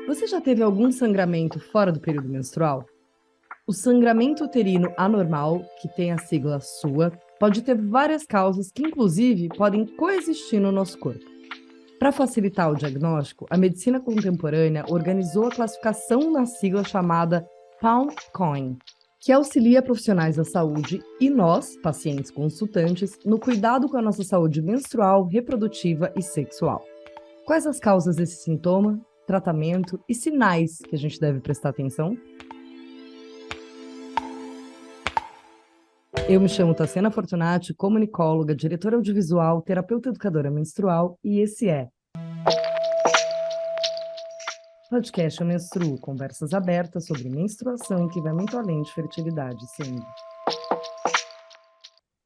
Você já teve algum sangramento fora do período menstrual? O sangramento uterino anormal, que tem a sigla SUA, pode ter várias causas que, inclusive, podem coexistir no nosso corpo. Para facilitar o diagnóstico, a medicina contemporânea organizou a classificação na sigla chamada PALM-COIN, que auxilia profissionais da saúde e nós, pacientes consultantes, no cuidado com a nossa saúde menstrual, reprodutiva e sexual. Quais as causas desse sintoma, tratamento e sinais que a gente deve prestar atenção? Eu me chamo Tassiana Fortunati, comunicóloga, diretora audiovisual, terapeuta educadora menstrual, e esse é Podcast Eu Menstruo, conversas abertas sobre menstruação que vai muito além de fertilidade, sim.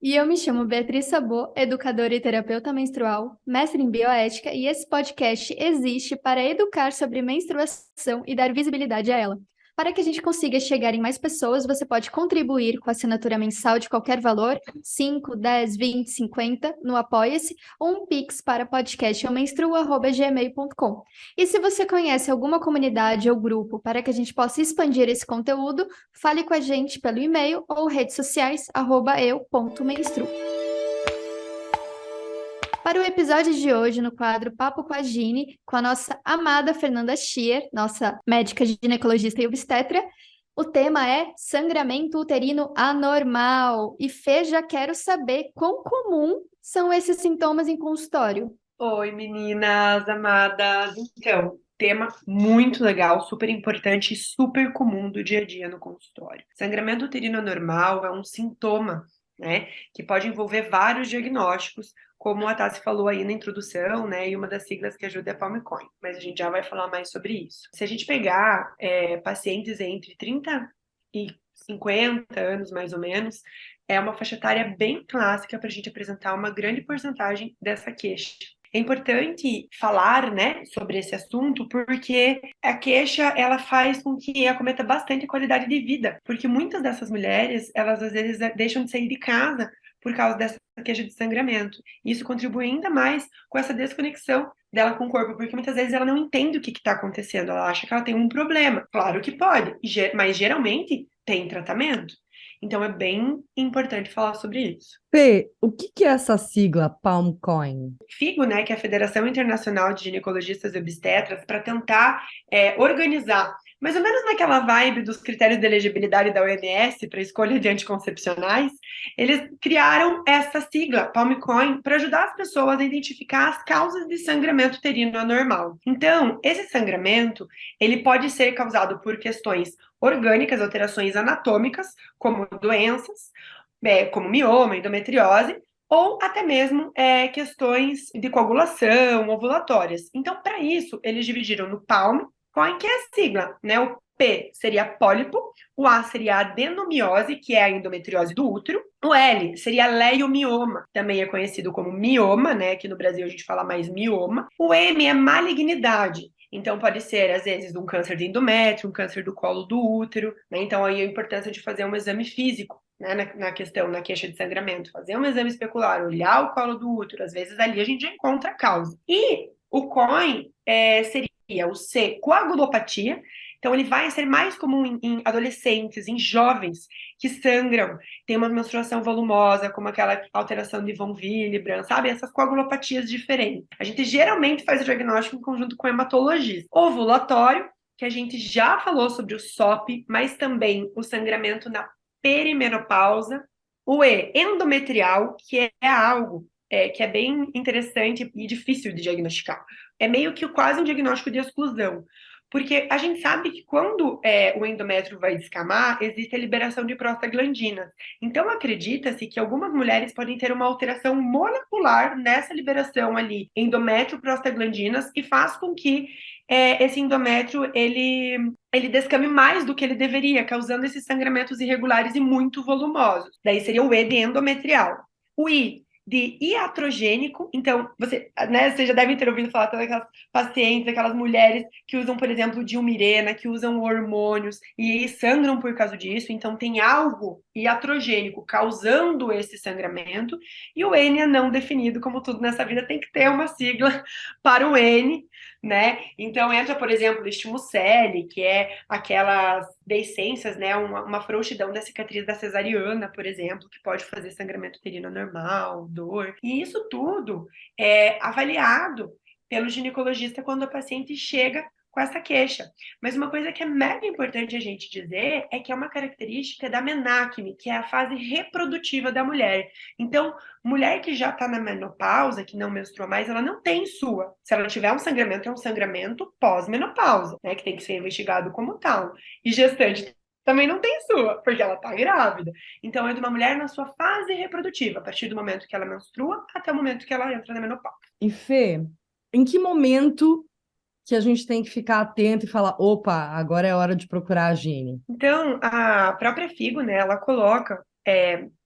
E eu me chamo Beatriz Sabot, educadora e terapeuta menstrual, mestre em bioética, e esse podcast existe para educar sobre menstruação e dar visibilidade a ela. Para que a gente consiga chegar em mais pessoas, você pode contribuir com a assinatura mensal de qualquer valor, 5, 10, 20, 50, no Apoia-se, ou um Pix para podcasteumenstruo@gmail.com. E se você conhece alguma comunidade ou grupo para que a gente possa expandir esse conteúdo, fale com a gente pelo e-mail ou redes sociais, @eu.menstruo. Para o episódio de hoje, no quadro Papo com a Gine, com a nossa amada Fernanda Schier, nossa médica ginecologista e obstetra, o tema é sangramento uterino anormal. E Fê, já quero saber quão comum são esses sintomas em consultório. Oi, meninas amadas. Então, tema muito legal, super importante e super comum do dia a dia no consultório. Sangramento uterino anormal é um sintoma, né, que pode envolver vários diagnósticos, como a Tassi falou aí na introdução, né, e uma das siglas que ajuda é PALM-COIN, mas a gente já vai falar mais sobre isso. Se a gente pegar pacientes entre 30 e 50 anos, mais ou menos, é uma faixa etária bem clássica para a gente apresentar uma grande porcentagem dessa queixa. É importante falar, né, sobre esse assunto, porque a queixa, ela faz com que acometa bastante a qualidade de vida, porque muitas dessas mulheres, elas às vezes deixam de sair de casa por causa dessa queixa de sangramento. E isso contribui ainda mais com essa desconexão dela com o corpo, porque muitas vezes ela não entende o que está acontecendo, ela acha que ela tem um problema. Claro que pode, mas geralmente tem tratamento. Então é bem importante falar sobre isso. Fê, o que é essa sigla PALM-COIN? FIGO, né, que é a Federação Internacional de Ginecologistas e Obstetras, para tentar organizar, mais ou menos naquela vibe dos critérios de elegibilidade da OMS para escolha de anticoncepcionais, eles criaram essa sigla, PALM-COIN, para ajudar as pessoas a identificar as causas de sangramento uterino anormal. Então, esse sangramento, ele pode ser causado por questões orgânicas, alterações anatômicas, como doenças, como mioma, endometriose, ou até mesmo questões de coagulação, ovulatórias. Então, para isso, eles dividiram no PALM, qual que é a sigla, né? O P seria pólipo, o A seria adenomiose, que é a endometriose do útero, o L seria leiomioma, também é conhecido como mioma, né? Aqui no Brasil a gente fala mais mioma. O M é malignidade. Então, pode ser, às vezes, um câncer de endométrio, um câncer do colo do útero, né? Então, aí a importância de fazer um exame físico, né, na queixa de sangramento, fazer um exame especular, olhar o colo do útero, às vezes ali a gente já encontra a causa. E o COIN seria o C, coagulopatia, então ele vai ser mais comum em adolescentes, em jovens que sangram, tem uma menstruação volumosa, como aquela alteração de von Willebrand, sabe? Essas coagulopatias diferentes. A gente geralmente faz o diagnóstico em conjunto com o hematologista. Ovulatório, que a gente já falou sobre o SOP, mas também o sangramento na perimenopausa, o E, endometrial, que é algo que é bem interessante e difícil de diagnosticar. É meio que quase um diagnóstico de exclusão, porque a gente sabe que quando o endométrio vai descamar, existe a liberação de prostaglandinas. Então, acredita-se que algumas mulheres podem ter uma alteração molecular nessa liberação ali, endométrio-prostaglandinas, e faz com que esse endométrio, ele descame mais do que ele deveria, causando esses sangramentos irregulares e muito volumosos. Daí seria o E de endometrial. O I de iatrogênico, então, vocês já devem ter ouvido falar todas aquelas pacientes, aquelas mulheres que usam, por exemplo, Dilmirena, que usam hormônios e sangram por causa disso, então tem algo iatrogênico causando esse sangramento, e o N é não definido, como tudo nessa vida tem que ter uma sigla para o N, né? Então entra, por exemplo, o estimocele, que é aquelas deiscências, né? Uma frouxidão da cicatriz da cesariana, por exemplo, que pode fazer sangramento uterino anormal, dor. E isso tudo é avaliado pelo ginecologista quando a paciente chega com essa queixa. Mas uma coisa que é mega importante a gente dizer é que é uma característica da menacme, que é a fase reprodutiva da mulher. Então, mulher que já está na menopausa, que não menstrua mais, ela não tem sua. Se ela tiver um sangramento, é um sangramento pós-menopausa, né, que tem que ser investigado como tal. E gestante também não tem sua, porque ela está grávida. Então, é de uma mulher na sua fase reprodutiva, a partir do momento que ela menstrua até o momento que ela entra na menopausa. E Fê, em que momento que a gente tem que ficar atento e falar, opa, agora é hora de procurar a Gine? Então, a própria FIGO, né, ela coloca,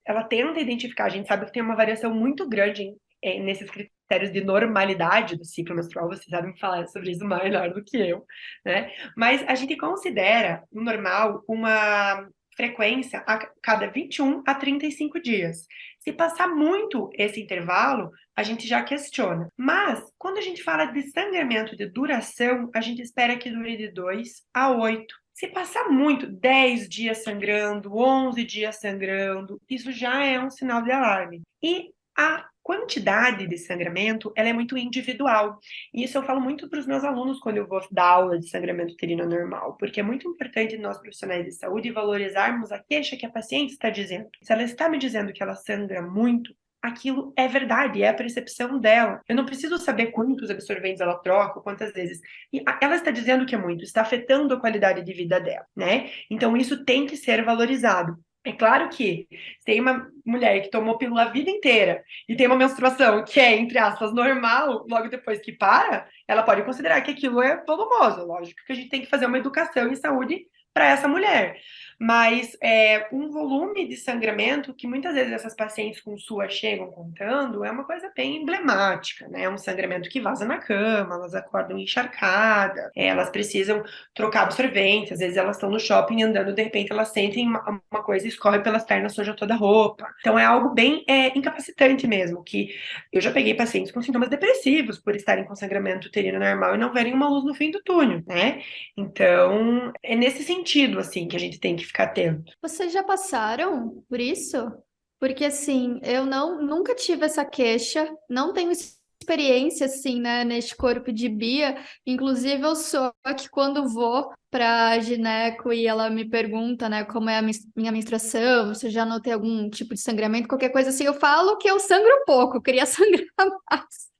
ela tenta identificar, a gente sabe que tem uma variação muito grande nesses critérios de normalidade do ciclo menstrual, vocês sabem falar sobre isso melhor do que eu, né? Mas a gente considera o normal uma frequência a cada 21 a 35 dias. Se passar muito esse intervalo, a gente já questiona. Mas, quando a gente fala de sangramento de duração, a gente espera que dure de 2 a 8. Se passar muito, 10 dias sangrando, 11 dias sangrando, isso já é um sinal de alarme. E a quantidade de sangramento, ela é muito individual. E isso eu falo muito para os meus alunos quando eu vou dar aula de sangramento uterino normal, porque é muito importante nós profissionais de saúde valorizarmos a queixa que a paciente está dizendo. Se ela está me dizendo que ela sangra muito, aquilo é verdade, é a percepção dela. Eu não preciso saber quantos absorventes ela troca, quantas vezes. E ela está dizendo que é muito, está afetando a qualidade de vida dela, né? Então isso tem que ser valorizado. É claro que se tem uma mulher que tomou pílula a vida inteira e tem uma menstruação que é, entre aspas, normal, logo depois que para, ela pode considerar que aquilo é volumoso. Lógico que a gente tem que fazer uma educação em saúde para essa mulher. Mas um volume de sangramento que muitas vezes essas pacientes com SUA chegam contando é uma coisa bem emblemática, né? É um sangramento que vaza na cama, elas acordam encharcadas, elas precisam trocar absorvente, às vezes elas estão no shopping andando, de repente elas sentem uma coisa e escorre pelas pernas, suja toda a roupa. Então é algo bem incapacitante mesmo, que eu já peguei pacientes com sintomas depressivos por estarem com sangramento uterino normal e não verem uma luz no fim do túnel, né? Então, é nesse sentido, assim, que a gente tem que ficar atento. Vocês já passaram por isso? Porque assim, eu nunca tive essa queixa, não tenho experiência assim, né, neste corpo de Bia. Inclusive, eu sou a que quando vou para gineco e ela me pergunta, né, como é a minha menstruação, se eu já notei algum tipo de sangramento, qualquer coisa assim, eu falo que eu sangro um pouco, eu queria sangrar mais.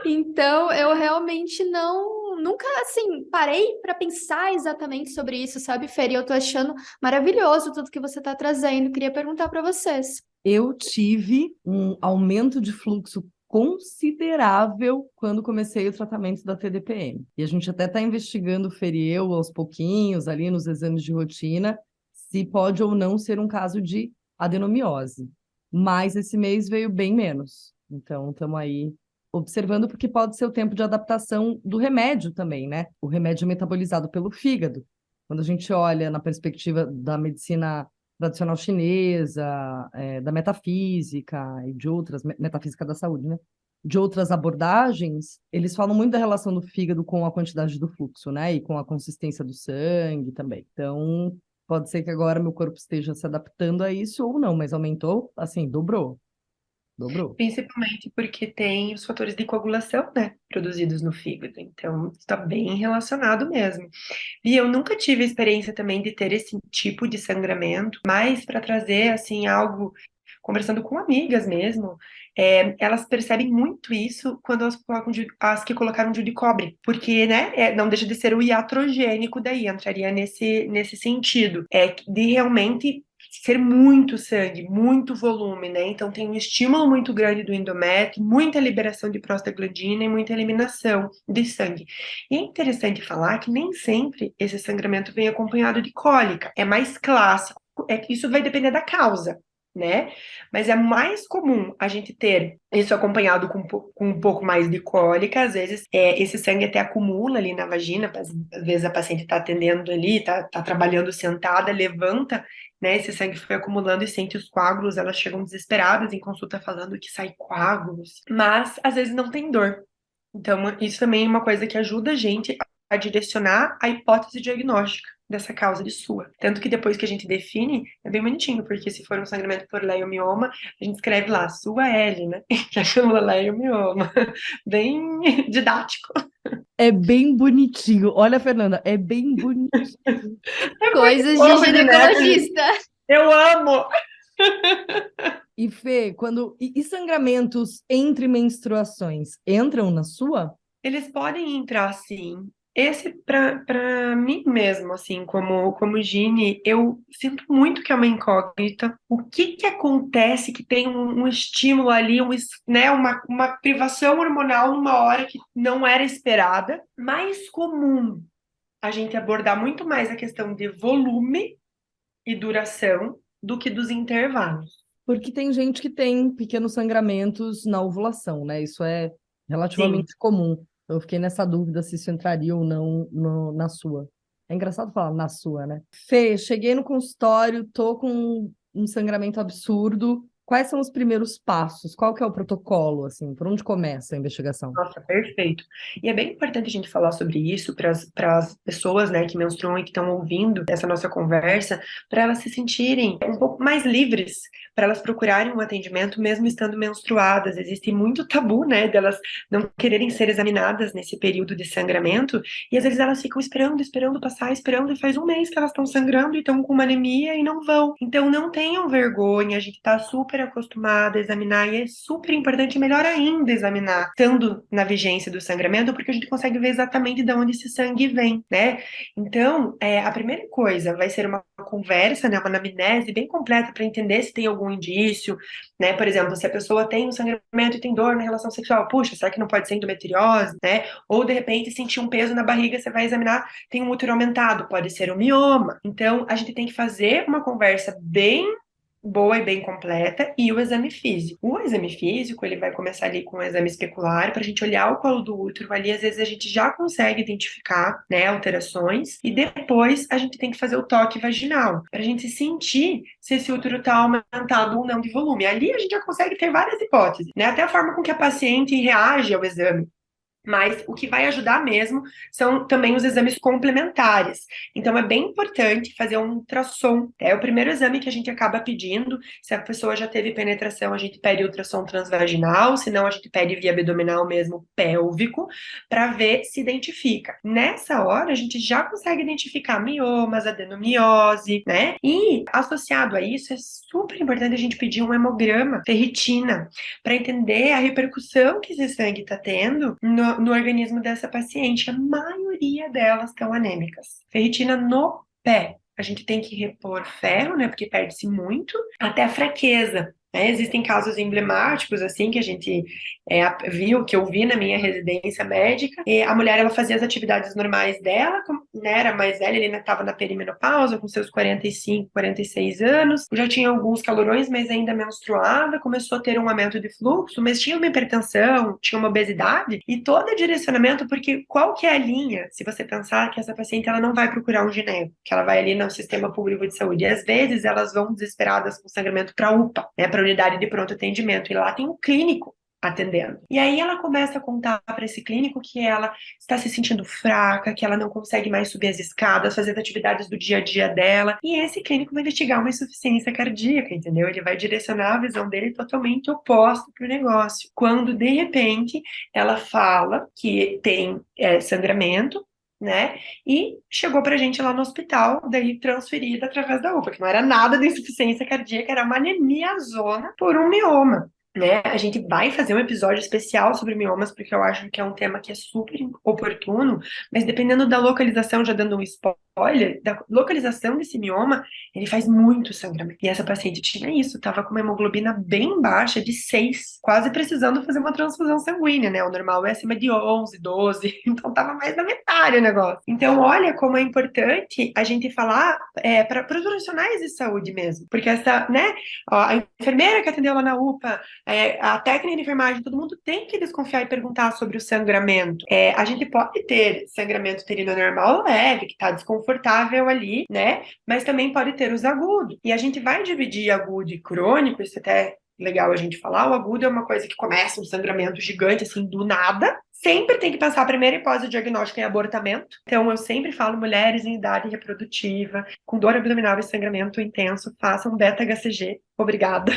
Então, eu realmente nunca assim, parei para pensar exatamente sobre isso, sabe, Fer? E eu tô achando maravilhoso tudo que você tá trazendo. Queria perguntar para vocês. Eu tive um aumento de fluxo considerável quando comecei o tratamento da TDPM. E a gente até está investigando, Fer e eu, aos pouquinhos, ali nos exames de rotina, se pode ou não ser um caso de adenomiose. Mas esse mês veio bem menos. Então, estamos aí observando, porque pode ser o tempo de adaptação do remédio também, né? O remédio é metabolizado pelo fígado. Quando a gente olha na perspectiva da medicina tradicional chinesa, da metafísica e de outras, metafísica da saúde, né? De outras abordagens, eles falam muito da relação do fígado com a quantidade do fluxo, né? E com a consistência do sangue também. Então, pode ser que agora meu corpo esteja se adaptando a isso ou não, mas aumentou, assim, dobrou. Dobrou. Principalmente porque tem os fatores de coagulação, né, produzidos no fígado. Então, está bem relacionado mesmo. E eu nunca tive a experiência também de ter esse tipo de sangramento, mas para trazer, assim, algo, conversando com amigas mesmo, elas percebem muito isso quando elas colocam as que colocaram DIU de cobre, porque, né, não deixa de ser o iatrogênico daí, entraria nesse sentido, de realmente ser muito sangue, muito volume, né? Então tem um estímulo muito grande do endométrio, muita liberação de prostaglandina e muita eliminação de sangue. E é interessante falar que nem sempre esse sangramento vem acompanhado de cólica. É mais clássico, que isso vai depender da causa, né? Mas é mais comum a gente ter isso acompanhado com um pouco mais de cólica, às vezes esse sangue até acumula ali na vagina, às vezes a paciente está atendendo ali, está trabalhando sentada, levanta né? Esse sangue foi acumulando e sente os coágulos, elas chegam desesperadas em consulta falando que sai coágulos, mas às vezes não tem dor. Então, isso também é uma coisa que ajuda a gente a direcionar a hipótese diagnóstica dessa causa de SUA. Tanto que depois que a gente define, é bem bonitinho, porque se for um sangramento por leiomioma, a gente escreve lá, SUA-L, né? Que chama leiomioma. Bem didático. É bem bonitinho. Olha, Fernanda, é bem bonitinho. É muito Coisas de fofo, né? ginecologista. Eu amo! E Fê, e sangramentos entre menstruações entram na sua? Eles podem entrar, sim. Esse, para mim mesmo, assim, como Gine, eu sinto muito que é uma incógnita. O que que acontece que tem um estímulo ali, né, uma privação hormonal numa hora que não era esperada? Mais comum a gente abordar muito mais a questão de volume e duração do que dos intervalos. Porque tem gente que tem pequenos sangramentos na ovulação, né? Isso é Sim. relativamente comum. Eu fiquei nessa dúvida se isso entraria ou não na sua. É engraçado falar na sua, né? Fê, cheguei no consultório, tô com um sangramento absurdo. Quais são os primeiros passos? Qual que é o protocolo, assim? Por onde começa a investigação? Nossa, perfeito. E é bem importante a gente falar sobre isso para as pessoas, né, que menstruam e que estão ouvindo essa nossa conversa, para elas se sentirem um pouco mais livres, para elas procurarem um atendimento mesmo estando menstruadas. Existe muito tabu, né, delas não quererem ser examinadas nesse período de sangramento, e às vezes elas ficam esperando passar, esperando, e faz um mês que elas estão sangrando e estão com uma anemia e não vão. Então não tenham vergonha, a gente está super acostumada a examinar e é super importante, melhor ainda, examinar, estando na vigência do sangramento, porque a gente consegue ver exatamente de onde esse sangue vem, né? Então, a primeira coisa vai ser uma conversa, né, uma anamnese bem completa para entender se tem algum indício, né? Por exemplo, se a pessoa tem um sangramento e tem dor na relação sexual, puxa, será que não pode ser endometriose, né? Ou de repente sentir um peso na barriga, você vai examinar, tem um útero aumentado, pode ser um mioma. Então, a gente tem que fazer uma conversa bem boa e bem completa, e o exame físico. O exame físico, ele vai começar ali com o exame especular, para a gente olhar o colo do útero, ali às vezes a gente já consegue identificar, né, alterações, e depois a gente tem que fazer o toque vaginal, para a gente sentir se esse útero está aumentado ou não de volume. Ali a gente já consegue ter várias hipóteses, né, até a forma com que a paciente reage ao exame. Mas o que vai ajudar mesmo são também os exames complementares. Então, é bem importante fazer um ultrassom. É o primeiro exame que a gente acaba pedindo. Se a pessoa já teve penetração, a gente pede ultrassom transvaginal, se não, a gente pede via abdominal mesmo, pélvico, para ver se identifica. Nessa hora, a gente já consegue identificar miomas, adenomiose, né? E associado a isso, é super importante a gente pedir um hemograma, ferritina, para entender a repercussão que esse sangue está tendo no organismo dessa paciente. A maioria delas estão anêmicas. Ferritina no pé. A gente tem que repor ferro, né? Porque perde-se muito, até a fraqueza. Né? Existem casos emblemáticos, assim, que a gente viu, que eu vi na minha residência médica. E a mulher, ela fazia as atividades normais dela, né? Era mais velha, ele estava na perimenopausa, com seus 45, 46 anos. Já tinha alguns calorões, mas ainda menstruava. Começou a ter um aumento de fluxo, mas tinha uma hipertensão, tinha uma obesidade. E todo direcionamento, porque qual que é a linha? Se você pensar que essa paciente, ela não vai procurar um gineco, que ela vai ali no sistema público de saúde. E às vezes elas vão desesperadas com sangramento para a UPA, né? Para a unidade de pronto atendimento. E lá tem um clínico atendendo. E aí ela começa a contar para esse clínico que ela está se sentindo fraca, que ela não consegue mais subir as escadas, fazer as atividades do dia a dia dela. E esse clínico vai investigar uma insuficiência cardíaca, entendeu? Ele vai direcionar a visão dele totalmente oposta para o negócio. Quando, de repente, ela fala que tem sangramento, né? E chegou pra gente lá no hospital, daí transferida através da UPA, que não era nada de insuficiência cardíaca, era uma anemia zona por um mioma. Né? A gente vai fazer um episódio especial sobre miomas, porque eu acho que é um tema que é super oportuno, mas dependendo da localização, já dando um spoiler, da localização desse mioma, ele faz muito sangramento. E essa paciente tinha isso, tava com uma hemoglobina bem baixa, de 6, quase precisando fazer uma transfusão sanguínea, né? O normal é acima de 11, 12, então tava mais da metade o negócio. Então, olha como é importante a gente falar para os profissionais de saúde mesmo, porque essa, né, ó, a enfermeira que atendeu lá na UPA, A técnica de enfermagem, todo mundo tem que desconfiar e perguntar sobre o sangramento. A gente pode ter sangramento uterino normal leve, que está desconfortável ali, né? Mas também pode ter os agudos. E a gente vai dividir agudo e crônico, isso até é legal a gente falar. O agudo é uma coisa que começa um sangramento gigante, assim, do nada. Sempre tem que passar primeiro e pós-diagnóstico em abortamento. Então, eu sempre falo, mulheres em idade reprodutiva, com dor abdominal e sangramento intenso, façam beta-HCG. Obrigada.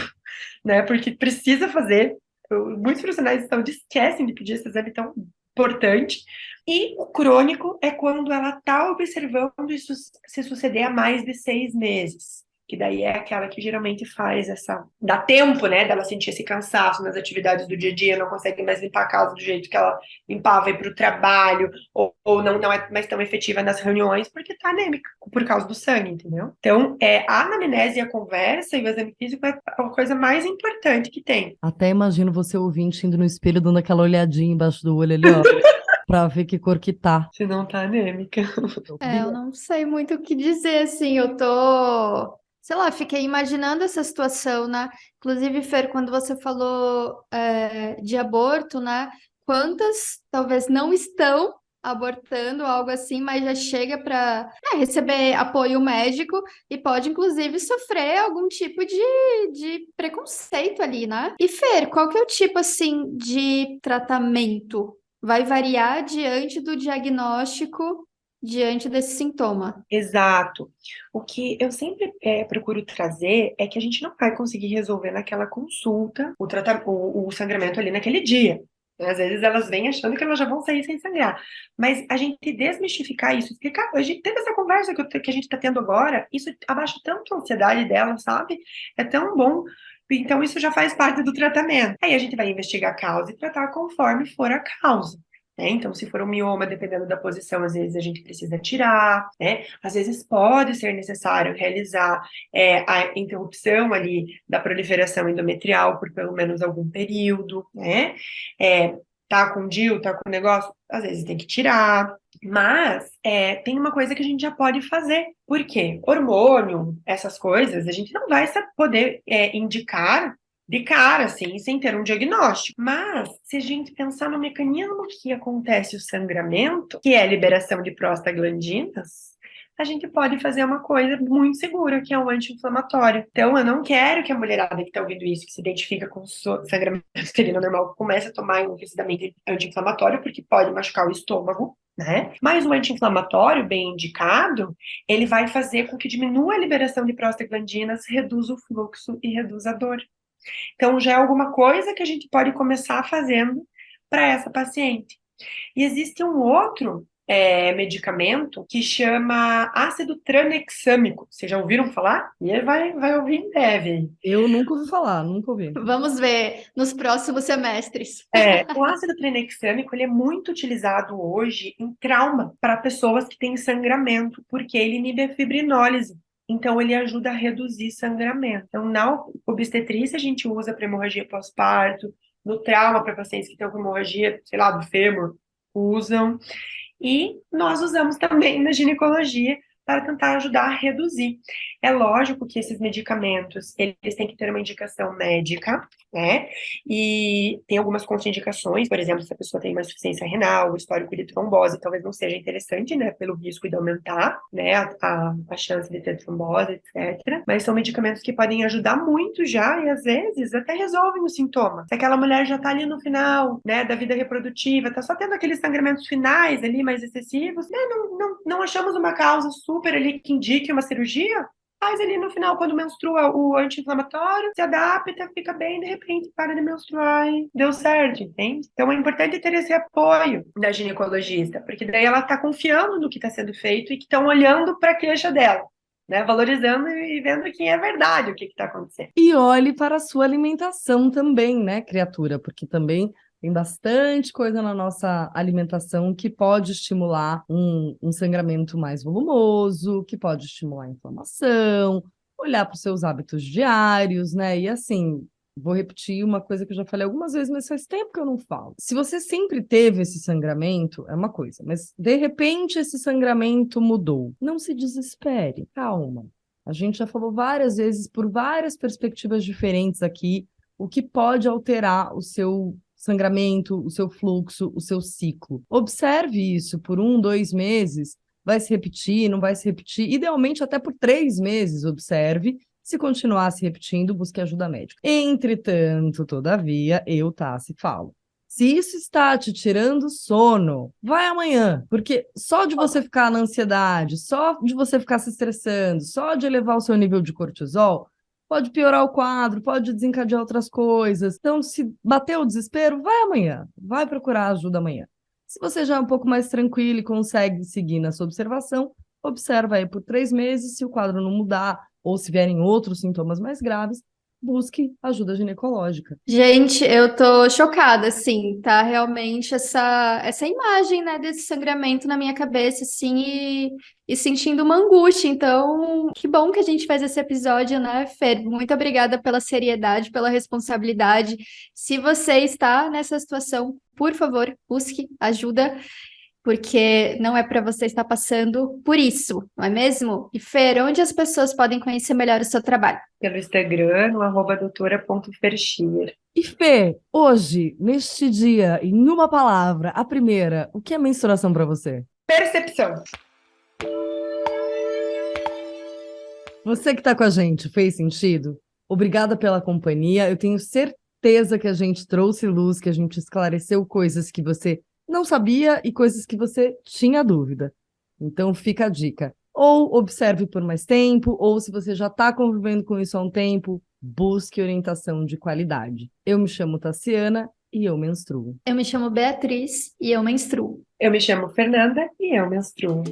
Né? Porque precisa fazer. Muitos profissionais de saúde esquecem de pedir esse exame tão importante. E o crônico é quando ela está observando isso se suceder há mais de 6 meses. Que daí é aquela que geralmente faz essa... Dá tempo, né, dela sentir esse cansaço nas atividades do dia a dia, não consegue mais limpar a casa do jeito que ela limpava, ir para o trabalho, ou não é mais tão efetiva nas reuniões, porque tá anêmica, por causa do sangue, entendeu? Então, a anamnese, a conversa e o exame físico é a coisa mais importante que tem. Até imagino você ouvinte indo no espelho, dando aquela olhadinha embaixo do olho ali, ó, pra ver que cor que tá. Se não tá anêmica. Eu não sei muito o que dizer, assim, eu tô, sei lá, fiquei imaginando essa situação, né? Inclusive, Fer, quando você falou de aborto, né? Quantas talvez não estão abortando, algo assim, mas já chega para receber apoio médico e pode, inclusive, sofrer algum tipo de preconceito ali, né? E Fer, qual que é o tipo, assim, de tratamento? Vai variar diante do diagnóstico, diante desse sintoma. Exato. O que eu sempre procuro trazer é que a gente não vai conseguir resolver naquela consulta o sangramento ali naquele dia. Às vezes elas vêm achando que elas já vão sair sem sangrar. Mas a gente desmistificar isso, explicar, a gente teve essa conversa que a gente está tendo agora, isso abaixa tanto a ansiedade dela, sabe? É tão bom. Então isso já faz parte do tratamento. Aí a gente vai investigar a causa e tratar conforme for a causa. Então, se for um mioma, dependendo da posição, às vezes a gente precisa tirar, né? Às vezes pode ser necessário realizar a interrupção ali da proliferação endometrial por pelo menos algum período, né? Tá com DIU, tá com negócio, às vezes tem que tirar. Mas tem uma coisa que a gente já pode fazer. Por quê? Hormônio, essas coisas, a gente não vai poder indicar de cara, assim, sem ter um diagnóstico. Mas, se a gente pensar no mecanismo que acontece o sangramento, que é a liberação de prostaglandinas, a gente pode fazer uma coisa muito segura, que é um anti-inflamatório. Então, eu não quero que a mulherada que está ouvindo isso, que se identifica com sangramento uterino normal, comece a tomar enlouquecidamente anti-inflamatório, porque pode machucar o estômago, né? Mas o anti-inflamatório, bem indicado, ele vai fazer com que diminua a liberação de prostaglandinas, reduza o fluxo e reduza a dor. Então, já é alguma coisa que a gente pode começar fazendo para essa paciente. E existe um outro medicamento que chama ácido tranexâmico. Vocês já ouviram falar? E vai ouvir em breve. Eu nunca ouvi falar, nunca ouvi. Vamos ver nos próximos semestres. O ácido tranexâmico ele é muito utilizado hoje em trauma para pessoas que têm sangramento, porque ele inibe a fibrinólise. Então, ele ajuda a reduzir sangramento. Então, na obstetrícia, a gente usa para hemorragia pós-parto, no trauma, para pacientes que estão com hemorragia, sei lá, do fêmur, usam. E nós usamos também na ginecologia para tentar ajudar a reduzir. É lógico que esses medicamentos, eles têm que ter uma indicação médica, né? E tem algumas contraindicações, por exemplo, se a pessoa tem uma insuficiência renal, histórico de trombose, talvez não seja interessante, né? Pelo risco de aumentar, né? A chance de ter trombose, etc. Mas são medicamentos que podem ajudar muito já e às vezes até resolvem o sintoma. Se aquela mulher já está ali no final, né, da vida reprodutiva, está só tendo aqueles sangramentos finais ali mais excessivos, né? Não achamos uma causa super ali que indique uma cirurgia, faz ali no final, quando menstrua, o anti-inflamatório, se adapta, fica bem, de repente para de menstruar e deu certo, entende? Então é importante ter esse apoio da ginecologista, porque daí ela está confiando no que está sendo feito e que estão olhando para a queixa dela, né? Valorizando e vendo que é verdade o que está acontecendo. E olhe para a sua alimentação também, né, criatura? Porque também tem bastante coisa na nossa alimentação que pode estimular um sangramento mais volumoso, que pode estimular a inflamação, olhar para os seus hábitos diários, né? E assim, vou repetir uma coisa que eu já falei algumas vezes, mas faz tempo que eu não falo. Se você sempre teve esse sangramento, é uma coisa, mas de repente esse sangramento mudou. Não se desespere, calma. A gente já falou várias vezes, por várias perspectivas diferentes aqui, o que pode alterar o seu sangramento, o seu fluxo, o seu ciclo. Observe isso por 1, 2 meses, vai se repetir, não vai se repetir, idealmente até por 3 meses, observe. Se continuar se repetindo, busque ajuda médica. Entretanto, todavia, eu, Tassi, falo. Se isso está te tirando sono, vai amanhã, porque só de você ficar na ansiedade, só de você ficar se estressando, só de elevar o seu nível de cortisol, pode piorar o quadro, pode desencadear outras coisas. Então, se bater o desespero, vai amanhã, vai procurar ajuda amanhã. Se você já é um pouco mais tranquilo e consegue seguir na sua observação, observa aí por 3 meses, se o quadro não mudar, ou se vierem outros sintomas mais graves, busque ajuda ginecológica. Gente, eu tô chocada, assim, tá realmente essa imagem, né, desse sangramento na minha cabeça, assim, e sentindo uma angústia. Então, que bom que a gente faz esse episódio, né, Fer? Muito obrigada pela seriedade, pela responsabilidade. Se você está nessa situação, por favor, busque ajuda, porque não é para você estar passando por isso, não é mesmo? E Fer, onde as pessoas podem conhecer melhor o seu trabalho? Pelo Instagram, no @doutora.ferschier. E Fê, hoje, neste dia, em uma palavra, a primeira, o que é menstruação para você? Percepção. Você que está com a gente, fez sentido? Obrigada pela companhia. Eu tenho certeza que a gente trouxe luz, que a gente esclareceu coisas que você não sabia e coisas que você tinha dúvida. Então fica a dica. Ou observe por mais tempo, ou se você já está convivendo com isso há um tempo, busque orientação de qualidade. Eu me chamo Tassiana e eu menstruo. Eu me chamo Beatriz e eu menstruo. Eu me chamo Fernanda e eu menstruo.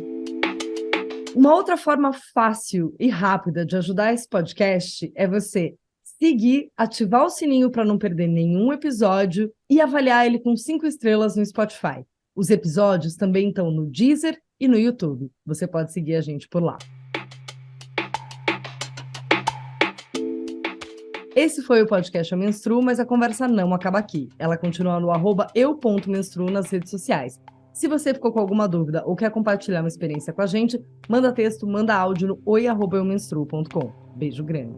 Uma outra forma fácil e rápida de ajudar esse podcast é você seguir, ativar o sininho para não perder nenhum episódio e avaliar ele com 5 estrelas no Spotify. Os episódios também estão no Deezer e no YouTube. Você pode seguir a gente por lá. Esse foi o podcast Eu Menstruo, mas a conversa não acaba aqui. Ela continua no @eu.menstruo nas redes sociais. Se você ficou com alguma dúvida ou quer compartilhar uma experiência com a gente, manda texto, manda áudio no oi@eumenstruo.com. Beijo grande.